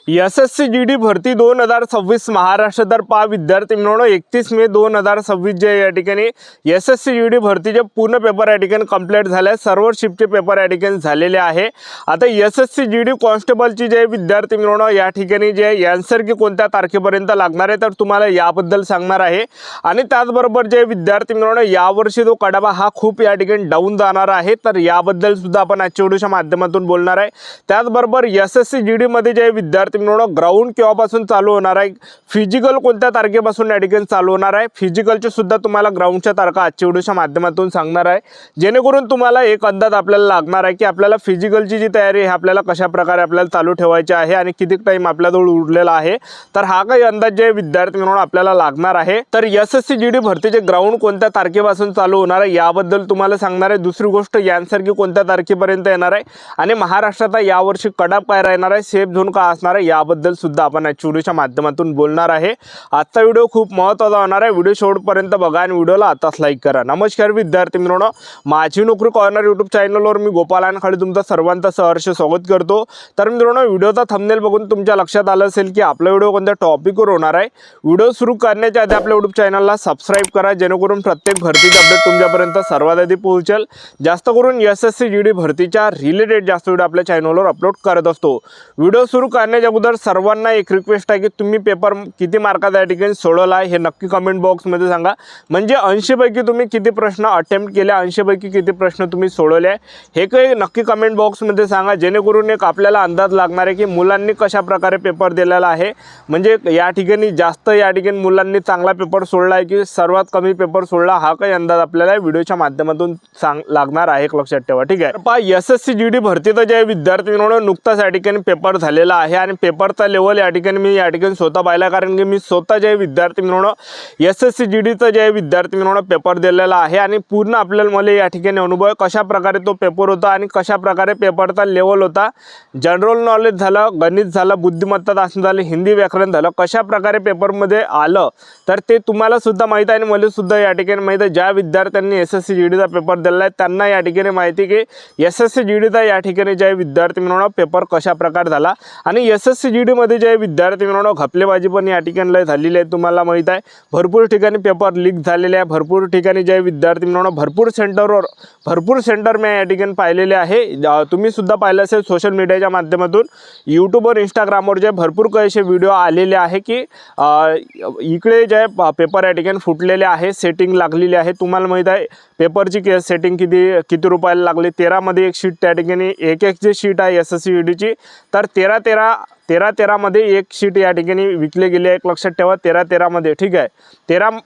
SSC GD भरती 2026 महाराष्ट्र तर पहा विद्यार्थी मित्रांनो 31 मे 2026 जे या ठिकाणी एसएससी जीडी भरतीचे पूर्ण पेपर या ठिकाणी कंप्लीट झाले। सर्व शिफ्टचे पेपर या ठिकाणी झालेले आहे। आता एसएससी जीडी कॉन्स्टेबलची जे विद्यार्थी मित्रांनो या ठिकाणी जे आन्सर की कोणत्या तारखेपर्यंत लागणार आहे तर तुम्हाला याबद्दल सांगणार आहे। आणि त्याचबरोबर जे विद्यार्थी मित्रांनो यावर्षी तो कडाबा हा खूप या ठिकाणी डाऊन जाणार आहे, तर याबद्दल सुद्धा आपण आजच्या व्हिडिओच्या माध्यमातून बोलणार आहे। त्याचबरोबर एसएससी जीडी मध्ये जे विद्यार्थी मित्रांनो ग्राउंड केव्हापासून चालू होणार आहे, फिजिकल कोणत्या तारखेपासून या ठिकाणी चालू होणार आहे, फिजिकलचे सुद्धा तुम्हाला ग्राउंडच्या तारखा आजच्या व्हिडिओच्या माध्यमातून सांगणार आहे, जेणेकरून तुम्हाला एक अंदाज आपल्याला लागणार आहे की आपल्याला फिजिकलची जी तयारी आहे आपल्याला कशा प्रकारे आपल्याला चालू ठेवायची आहे आणि किती टाइम आपल्याजवळ उरलेला आहे। तर हा काही अंदाज जे विद्यार्थी मित्रांनो आपल्याला लागणार आहे। तर एसएससी जीडी भरतीचे ग्राउंड कोणत्या तारखेपासून चालू होणार आहे याबद्दल तुम्हाला सांगणार आहे। दुसरी गोष्ट आन्सर की कोणत्या तारखेपर्यंत येणार आहे आणि महाराष्ट्रात यावर्षी कडाप काय राहणार आहे, सेफ झोन का असणार आहे याबद्दल सुद्धा आपण आजच्या व्हिडिओच्या माध्यमातून बोलणार आहे। आजचा व्हिडिओ खूप महत्त्वाचा होणार आहे, व्हिडिओ शेवटपर्यंत बघा आणि व्हिडिओला आताच लाईक करा। नमस्कार विद्यार्थी मित्रांनो, माझी नोकरी कॉर्नर यूट्यूब चॅनलवर मी गोपाल खाली तुमचं सर्वांचं सहर्ष स्वागत करतो। तर मित्रांनो व्हिडिओचा थंबनेल बघून तुमच्या लक्षात आलं असेल की आपला व्हिडिओ कोणत्या टॉपिकवर होणार आहे। व्हिडिओ सुरू करण्याच्या आधी आपल्या यूट्यूब चॅनलला सबस्क्राइब करा, जेणेकरून प्रत्येक भरतीचे अपडेट तुमच्यापर्यंत सर्वात आधी पोहोचेल। जास्त करून एसएससी जीडी भरतीच्या रिलेटेड जास्त व्हिडिओ आपल्या चॅनलवर अपलोड करत असतो। व्हिडिओ सुरू करण्याच्या अगोदर सर्वांना एक रिक्वेस्ट आहे की तुम्ही पेपर किती मार्काचा या ठिकाणी सोडवला आहे हे नक्की कमेंट बॉक्समध्ये सांगा। म्हणजे 80 पैकी तुम्ही किती प्रश्न अटेम्प्ट केले, 80 पैकी किती प्रश्न तुम्ही सोडवले हे काही नक्की कमेंट बॉक्समध्ये सांगा, जेणेकरून एक आपल्याला अंदाज लागणार आहे की मुलांनी कशा प्रकारे पेपर दिलेला आहे। म्हणजे या ठिकाणी जास्त या ठिकाणी मुलांनी चांगला पेपर सोडला आहे की सर्वात कमी पेपर सोडला, हा काही अंदाज आपल्याला व्हिडिओच्या माध्यमातून लागणार आहे, एक लक्षात ठेवा। ठीक आहे, पहा एसएससी जीडी भरतीचा जे विद्यार्थी मित्रांनो नुकताच या ठिकाणी पेपर झालेला आहे आणि पेपरचा लेवल या ठिकाणी मी या ठिकाणी स्वतः पाहिला, कारण की मी स्वतः जे विद्यार्थी मित्रांनो एसएससी जीडीचा जे विद्यार्थी मित्रांनो पेपर दिलेला आहे आणि पूर्ण आपल्याला मला या ठिकाणी अनुभव कशा प्रकारे तो पेपर होता आणि कशा प्रकारे पेपरचा लेवल होता। जनरल नॉलेज झालं, गणित झालं, बुद्धिमत्ता चाचणी झाली, हिंदी व्याकरण झालं, कशा प्रकारे पेपरमध्ये आलं तर ते तुम्हाला सुद्धा माहीत आहे आणि मला सुद्धा या ठिकाणी माहीत आहे। ज्या विद्यार्थ्यांनी एसएससी जीडीचा पेपर दिला आहे त्यांना या ठिकाणी माहिती की एसएससी जीडीचा या ठिकाणी जे विद्यार्थी मित्रांनो पेपर कशा प्रकारे झाला आणि एसएससी जीडीमध्ये जे विद्यार्थी मित्रांनो घपलेबाजी पण या ठिकाणी झालेली आहे, तुम्हाला माहीत आहे। भरपूर ठिकाणी पेपर लीक झालेले आहे, भरपूर ठिकाणी जे विद्यार्थी मित्रांनो भरपूर सेंटर मी या ठिकाणी पाहिलेले आहे। तुम्ही सुद्धा पाहिलं असेल सोशल मीडियाच्या माध्यमातून, यूट्यूबवर इंस्टाग्रामवर जे भरपूर काही असे व्हिडिओ आलेले आहे की इकडे जे पेपर या ठिकाणी फुटलेले आहे, सेटिंग लागलेली आहे। तुम्हाला माहीत आहे पेपरची सेटिंग किती रुपयाला लागली। 13 मध्ये एक शीट त्या ठिकाणी एक जे शीट आहे एसएससी जीडीची तर 13 मध्ये एक शीट या ठिकाणी विकले गेले, एक लक्षात ठेवा। 13 मध्ये, ठीक आहे,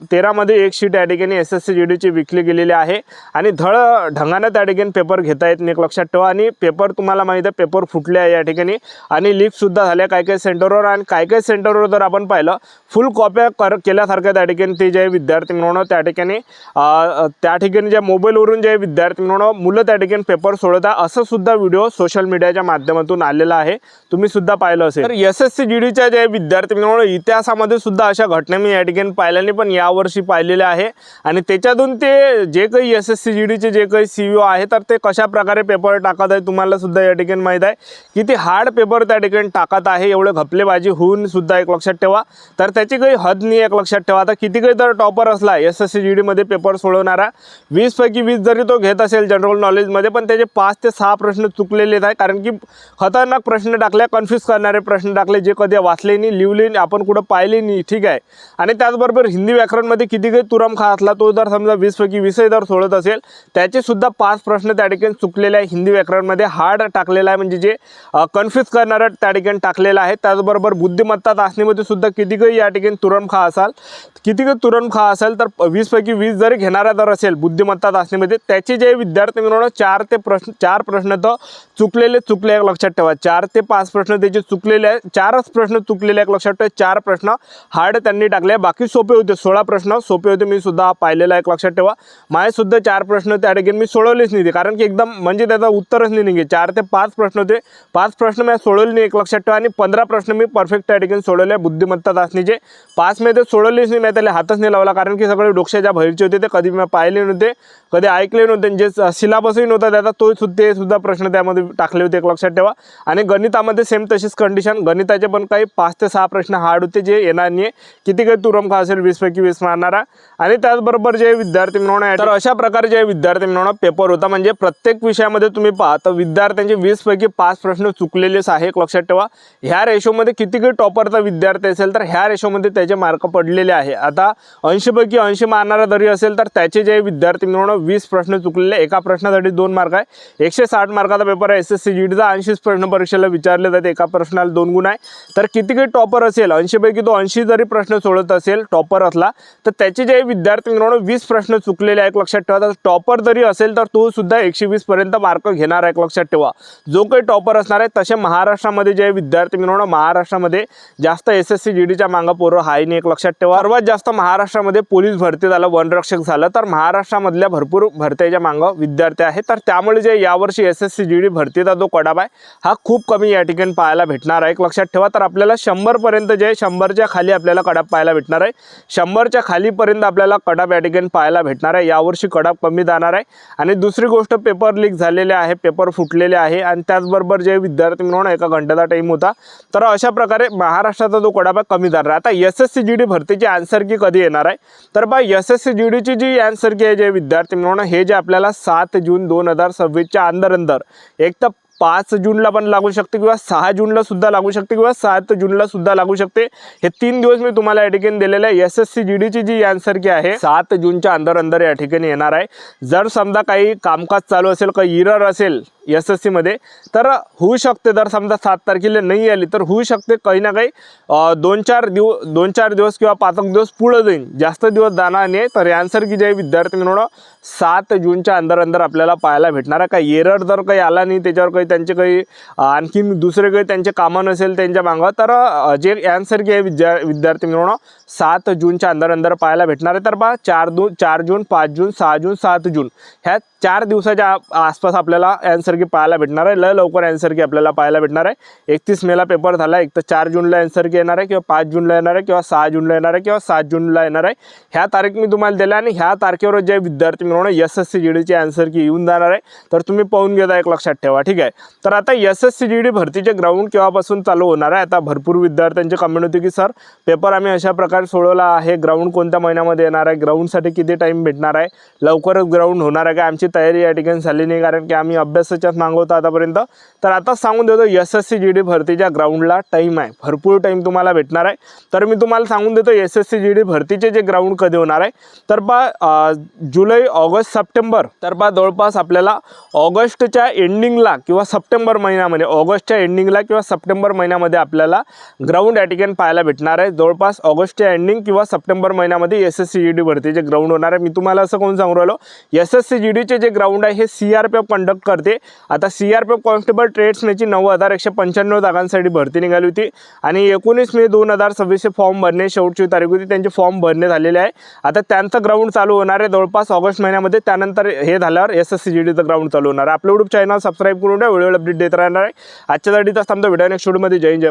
13 मध्ये एक शीट या ठिकाणी एसएससी जीडीची विकली गेलेली आहे आणि ढंगाने त्या ठिकाणी पेपर घेता येत नाही, एक लक्षात ठेवा। आणि पेपर तुम्हाला माहीत आहे पेपर फुटले आहे या ठिकाणी आणि लीक सुद्धा झाल्या काही सेंटरवर आणि काही सेंटरवर जर आपण पाहिलं फुल कॉप्या केल्यासारख्या त्या ठिकाणी ते जे विद्यार्थी मित्रांनो त्या ठिकाणी ज्या मोबाईलवरून जे विद्यार्थी मित्रांनो मुलं त्या ठिकाणी पेपर सोडवतात, असं सुद्धा व्हिडिओ सोशल मीडियाच्या माध्यमातून आलेला आहे, तुम्ही सुद्धा पाहिलं असेल। तर एसएससी जीडीच्या जे विद्यार्थी मित्रांनो इतिहासामध्ये सुद्धा अशा घटना मी या ठिकाणी पाहिल्या नाही पण यावर्षी पाहिलेल्या आहे आणि त्याच्यातून ते जे काही एसएससी जीडीचे जे काही सीईओ आहे तर ते कशा प्रकारे पेपर टाकत आहे तुम्हाला सुद्धा या ठिकाणी माहीत आहे। किती हार्ड पेपर त्या ठिकाणी टाकत आहे, एवढे घपलेबाजी होऊन सुद्धा एक लक्षात ठेवा। तर त्याची काही हद नाही, एक लक्षात ठेवा। आता किती काही जर टॉपर असला एसएससी जीडीमध्ये पेपर सोडवणारा 20 पैकी 20 जरी तो घेत असेल जनरल नॉलेजमध्ये पण त्याचे 5 ते 6 प्रश्न चुकलेले आहेत, कारण की खतरनाक प्रश्न टाकले, कन्फ्यूज करणारे प्रश्न टाकले, जे कधी वाचले नाही, लिहिले नाही, आपण कुठं पाहिले नाही। ठीक आहे, आणि त्याचबरोबर हिंदी व्याकरणमध्ये किती काही तुरमखा असला तो जर समजा 20 पैकी 20 जर सोडत असेल त्याचे सुद्धा 5 प्रश्न त्या ठिकाणी चुकलेले आहे, हिंदी व्याकरणमध्ये हार्ड टाकलेला आहे, म्हणजे जे कन्फ्यूज करणारं त्या ठिकाणी टाकलेलं आहे। त्याचबरोबर बुद्धिमत्ता चाचणीमध्ये सुद्धा किती काही या ठिकाणी तुरमखा असेल तर 20 पैकी 20 जरी घेणारा जर असेल बुद्धिमत्ता चाचणीमध्ये त्याचे जे विद्यार्थी मित्रांनो 4 प्रश्न तर चुकलेले एक लक्षात ठेवा। 4 ते 5 प्रश्न त्याचे चुकलेले आहे, 4च प्रश्न चुकलेले एक लक्षात ठेवा। 4 प्रश्न हार्ड त्यांनी टाकले, बाकी सोपे होते, 16 प्रश्न सोपे होते, मी सुद्धा पाहिलेला एक लक्षात ठेवा। माझे सुद्धा 4 प्रश्न त्या ठिकाणी मी सोडवलेच नाही, कारण की एकदम म्हणजे त्याचा उत्तरच नाही निघे। 4 ते 5 प्रश्न होते, 5 प्रश्न मी सोडवले नाही एक लक्षात ठेवा आणि 15 प्रश्न मी परफेक्ट त्या ठिकाणी सोडवले बुद्धिमत्ता चाचणीचे। 5 मध्ये सोडवलेच नाही, मी त्याला हातच नाही लावला, कारण की सगळे डोक्याच्या बाहेरचे होते, ते कधी मी पाहिले नव्हते, कधी ऐकले नव्हते, जे सिलेबसही नव्हता त्याचा तो सुद्धा प्रश्न त्यामध्ये टाकले होते एक लक्षात ठेवा। आणि गणितामध्ये सेम तशीच कंडिशन कंडिशन. गणिताचे पण काही 5 ते 6 प्रश्न हार्ड होते जे येणार नाही. किती काही तुरंब असेल 20 पैकी 20 मारणारा. आणि त्याचबरोबर जे विद्यार्थी मिळवणार तर अशा प्रकारे जे विद्यार्थी मिळवणार पेपर होता. म्हणजे प्रत्येक विषयामध्ये तुम्ही पहा तर विद्यार्थ्यांचे 20 पैकी 5 प्रश्न चुकलेलेच आहे. लक्षात ठेवा. ह्या रेशोमध्ये किती काही टॉपरचा विद्यार्थी असेल तर ह्या रेशोमध्ये त्याचे मार्क पडलेले आहे. आता 80 पैकी 80 मारणारा जरी असेल तर त्याचे जे विद्यार्थी मिळवणार 20 प्रश्न चुकलेले. एका प्रश्नासाठी 2 मार्क आहे. 160 मार्काचा पेपर आहे SSC GDचा. 80 प्रश्न परीक्षेला विचारले जाते. एका प्रश्नाला 2 गुण आहे. तर किती काही टॉपर असेल 80 पैकी तो 80 जरी प्रश्न सोडत असेल टॉपर असला तर त्याचे जे विद्यार्थी मिळवणार 20 प्रश्न चुकलेले आहेत. लक्षात ठेवा. तर टॉपर जरी असेल तर तो सुद्धा 120 पर्यंत मार्क घेणार आहे. लक्षात ठेवा. जो काही टॉपर असणार आहे तसे महाराष्ट्रामध्ये जे विद्यार्थी मिळवणार महाराष्ट्रामध्ये जास्त SSC GDच्या मागं पोरं हाय नाही. एक लक्षात ठेवा. सर्वात जास्त महाराष्ट्रामध्ये पोलीस भरती झालं, वनरक्षक झालं तर महाराष्ट्रामधल्या भरपूर भरत्याच्या मागं विद्यार्थी आहेत. तर त्यामुळे जे यावर्षी SSC GD भरतीचा जो कडाप आहे हा खूप कमी या ठिकाणी पाहायला भेटणार आहे. लक्षात ठेवा. तर आपल्याला 100 पर्यंत जे 100च्या खाली आपल्याला कडाप पाहायला भेटणार आहे. 100च्या खालीपर्यंत आपल्याला कडाप या ठिकाणी पाहायला भेटणार आहे. यावर्षी कडाप कमी जाणार आहे. आणि दुसरी गोष्ट पेपर लीक झालेले आहे, पेपर फुटलेले आहे. आणि त्याचबरोबर जे विद्यार्थी मिळवणार एका घंट्याचा टाईम होता. तर अशा प्रकारे महाराष्ट्राचा जो कडाप आहे कमी जाणार आहे. आता SSC GD भरतीची आन्सर की कधी येणार आहे तर बा SSC GDची जी आन्सर की आहे जे विद्यार्थी मिळवणार हे जे आपल्याला 7 जून 2026च्या अंदर एक तर 5 जूनला पण लागू शकते किंवा 6 जूनला सुद्धा लागू शकते किंवा 7 जूनला सुद्धा लागू शकते. हे 3 दिवस मी तुम्हाला या ठिकाणी दिलेले आहे. SSC GDची जी आन्सर की आहे 7 जूनच्या अंदर या ठिकाणी येणार आहे. जर समजा काही कामकाज चालू असेल, काही एरर असेल SSC मध्ये तर होऊ शकते. जर समजा 7 तारखेला नाही आली तर होऊ शकते काही ना काही 2-4 दिवस किंवा 5 दिवस पुढे जाईल. जास्त दिवस जाणार नाही. तर आन्सर की जे विद्यार्थी मिळवणार 7 जूनच्या अंदर आपल्याला पाहायला भेटणार आहे. काही एरर जर काही आला नाही, त्याच्यावर काही त्यांचे काही आणखीन दुसरे काही त्यांचे कामं नसेल त्यांच्या मागं तर जे आन्सर की आहे विद्यार्थी मिळवणार 7 जूनच्या अंदर पाहायला भेटणार आहे. तर बा 4 जून 5 जून 6 जून 7 जून ह्या 4 दिवसाच्या आसपास आपल्याला आन्सर की पाहायला भेटणार आहे. लवकर आन्सर की आपल्याला पाहायला भेटणार आहे. 31 मेला पेपर झाला. एक तर 4 जूनला आन्सर की येणार आहे किंवा 5 जूनला येणार आहे किंवा 6 जूनला येणार आहे किंवा 7 जूनला येणार आहे. ह्या तारीख मी तुम्हाला दिल्या आणि ह्या तारखेवर जे विद्यार्थी मिळवणार SSC GDची आन्सर की येऊन जाणार आहे. तर तुम्ही पाहून घेता. एक लक्षात ठेवा. ठीक आहे. तर आता SSC GD भरतीचे ग्राउंड केव्हापासून चालू होणार आहे. आता भरपूर विद्यार्थ्यांचे कमेंट होते की सर पेपर आम्ही अशा प्रकारे सोडवला आहे, ग्राउंड कोणत्या महिन्यामध्ये येणार आहे, ग्राउंडसाठी किती टाईम भेटणार आहे, लवकरच ग्राउंड होणार आहे का. आमची तयारी या ठिकाणी झाली नाही कारण की आम्ही अभ्यासाच्याच मागवतो आतापर्यंत. तर आता सांगून देतो SSC GD भरतीच्या ग्राउंडला टाईम आहे, भरपूर टाईम तुम्हाला भेटणार आहे. तर मी तुम्हाला सांगून देतो SSC GD भरतीचे जे ग्राउंड कधी होणार आहे तर जुलै, ऑगस्ट, सप्टेंबर. तर जवळपास आपल्याला ऑगस्टच्या एंडिंगला किंवा सप्टेंबर महिन्यामध्ये, ऑगस्टच्या एंडिंगला किंवा सप्टेंबर महिन्यामध्ये आपल्याला ग्राउंड या ठिकाणी पाहायला भेटणार आहे. जवळपास ऑगस्टच्या एंडिंग किंवा सप्टेंबर महिन्यामध्ये SSC GD भरतीचे ग्राउंड होणार आहे. मी तुम्हाला असं कोण सांगू राहिलो SSC GDचे जे ग्राउंड आहे हे CRPF कंडक्ट करते. आता CRPF कॉन्स्टेबल ट्रेड्समॅनची 9,195 जागांसाठी भरती निघाली होती आणि 19 मे 2026 फॉर्म भरणे शेवटची तारीख होती. त्यांचे फॉर्म भरणे झालेले आहे. आता त्यांचं ग्राउंड चालू होणार आहे जवळपास ऑगस्ट महिन्यामध्ये. त्यानंतर हे झाल्यावर SSC GDचं ग्राउंड चालू होणार आहे. आपलं यूट्यूब चॅनल सबस्क्राईब करून द्या. व्हिडिओ अपडेट देत राहणार आहे. आजच्यासाठी तर थांबतो. व्हिडिओ नेक्स्ट व्हिडिओमध्ये. जय हिंद.